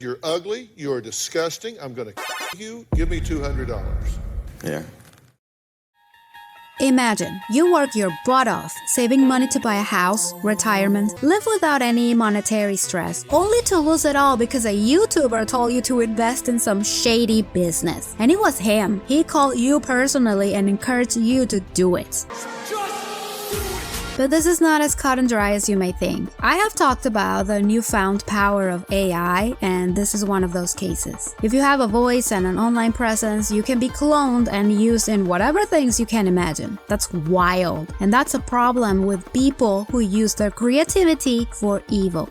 You're ugly, you're disgusting, I'm gonna you, give me $200. Yeah. Imagine, you work your butt off, saving money to buy a house, retirement, live without any monetary stress, only to lose it all because a YouTuber told you to invest in some shady business. And it was him. He called you personally and encouraged you to do it. But this is not as cut and dry as you may think. I have talked about the newfound power of AI, and this is one of those cases. If you have a voice and an online presence, you can be cloned and used in whatever things you can imagine. That's wild. And that's a problem with people who use their creativity for evil.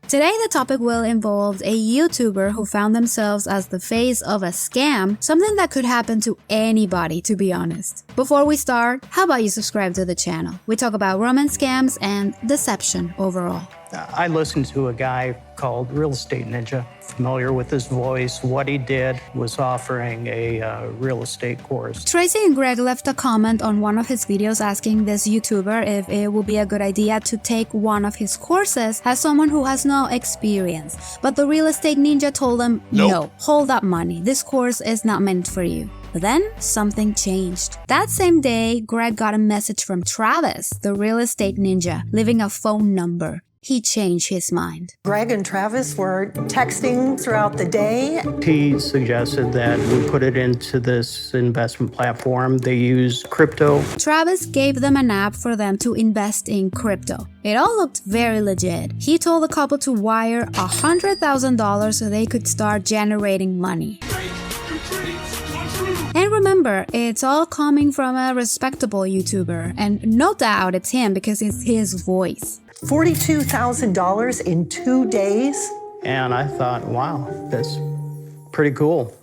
Today, the topic will involve a YouTuber who found themselves as the face of a scam, something that could happen to anybody, to be honest. Before we start, how about you subscribe to the channel? We talk about romance scams and deception overall. I listened to a guy called Real Estate Ninja, familiar with his voice. What he did was offering a real estate course. Tracy and Greg left a comment on one of his videos asking this YouTuber if it would be a good idea to take one of his courses as someone who has no experience. But the Real Estate Ninja told them, no, hold that money. This course is not meant for you. But then something changed. That same day, Greg got a message from Travis, the Real Estate Ninja, leaving a phone number. He changed his mind. Greg and Travis were texting throughout the day. He suggested that we put it into this investment platform. They use crypto. Travis gave them an app for them to invest in crypto. It all looked very legit. He told the couple to wire $100,000 so they could start generating money. And remember, it's all coming from a respectable YouTuber, and no doubt it's him because it's his voice. $42,000 in 2 days. And I thought, wow, that's pretty cool.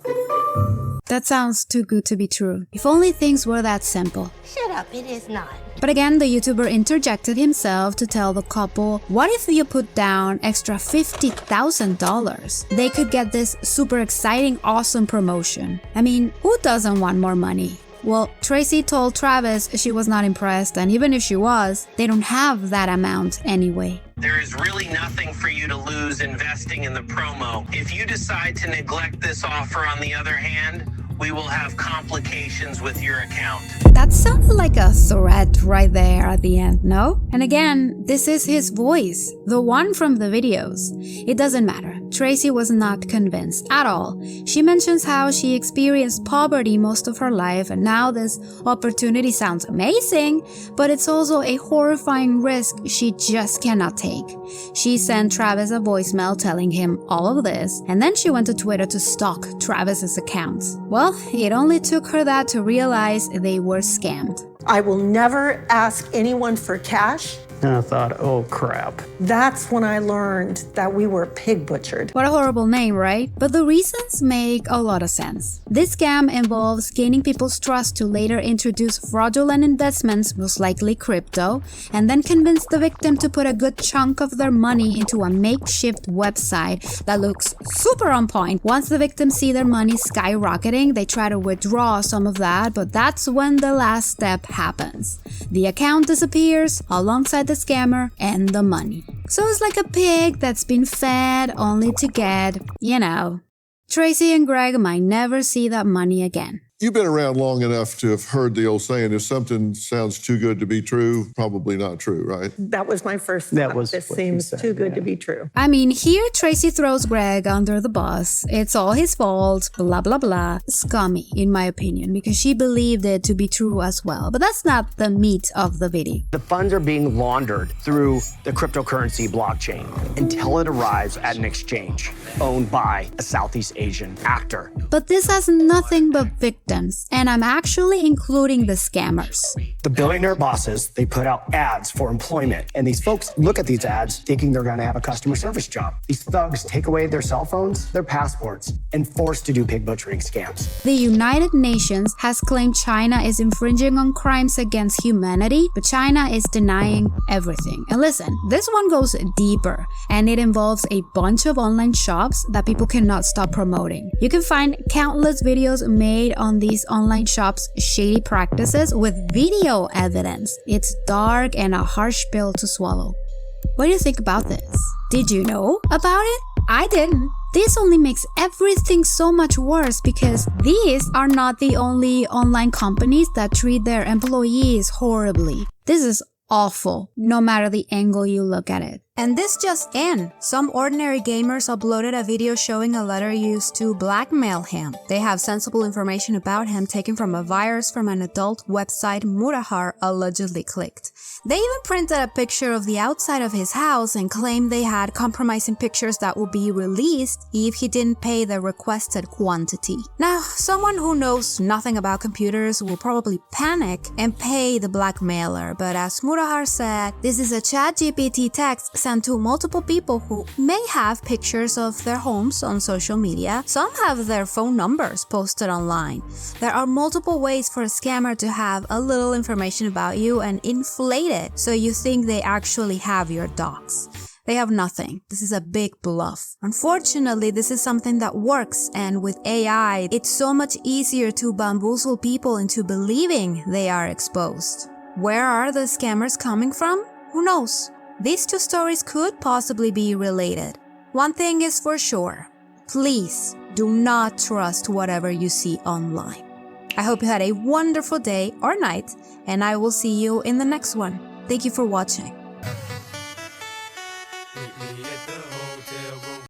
That sounds too good to be true. If only things were that simple. Shut up, it is not. But again, the YouTuber interjected himself to tell the couple, what if you put down extra $50,000? They could get this super exciting, awesome promotion. I mean, who doesn't want more money? Well, Tracy told Travis she was not impressed, and even if she was, they don't have that amount anyway. There is really nothing for you to lose investing in the promo. If you decide to neglect this offer, on the other hand, we will have complications with your account. That sounded like a threat right there at the end, no? And again, this is his voice, the one from the videos. It doesn't matter. Tracy was not convinced at all. She mentions how she experienced poverty most of her life, and now this opportunity sounds amazing, but it's also a horrifying risk she just cannot take. She sent Travis a voicemail telling him all of this, and then she went to Twitter to stalk Travis's account. Well, it only took her that to realize they were scammed. I will never ask anyone for cash. And I thought, oh crap. That's when I learned that we were pig butchered. What a horrible name, right? But the reasons make a lot of sense. This scam involves gaining people's trust to later introduce fraudulent investments, most likely crypto, and then convince the victim to put a good chunk of their money into a makeshift website that looks super on point. Once the victims see their money skyrocketing, they try to withdraw some of that, but that's when the last step happens. The account disappears alongside the scammer and the money. So it's like a pig that's been fed only to get, you know. Tracy and Greg might never see that money again. You've been around long enough to have heard the old saying, if something sounds too good to be true, probably not true, right? That was my first thought. That was this what seems she said, too good yeah. to be true. I mean, here Tracy throws Greg under the bus. It's all his fault, blah blah blah. Scummy, in my opinion, because she believed it to be true as well. But that's not the meat of the video. The funds are being laundered through the cryptocurrency blockchain until it arrives at an exchange owned by a Southeast Asian actor. But this has nothing but victims, and I'm actually including the scammers. The billionaire bosses, they put out ads for employment, and these folks look at these ads thinking they're going to have a customer service job. These thugs take away their cell phones, their passports, and forced to do pig butchering scams. The United Nations has claimed China is infringing on crimes against humanity, but China is denying everything. And listen, this one goes deeper, and it involves a bunch of online shops that people cannot stop promoting. You can find countless videos made on these online shops' shady practices with video evidence. It's dark and a harsh pill to swallow. What do you think about this? Did you know about it? I didn't. This only makes everything so much worse because these are not the only online companies that treat their employees horribly. This is awful, no matter the angle you look at it. And this just in, Some Ordinary Gamers uploaded a video showing a letter used to blackmail him. They have sensible information about him taken from a virus from an adult website Murahar allegedly clicked. They even printed a picture of the outside of his house and claimed they had compromising pictures that would be released if he didn't pay the requested quantity. Now, someone who knows nothing about computers will probably panic and pay the blackmailer, but as Murahar said, this is a ChatGPT text sent to multiple people who may have pictures of their homes on social media. Some have their phone numbers posted online. There are multiple ways for a scammer to have a little information about you and inflate it so you think they actually have your docs. They have nothing. This is a big bluff. Unfortunately, this is something that works, and with AI, it's so much easier to bamboozle people into believing they are exposed. Where are the scammers coming from? Who knows? These two stories could possibly be related. One thing is for sure, please do not trust whatever you see online. I hope you had a wonderful day or night, and I will see you in the next one. Thank you for watching.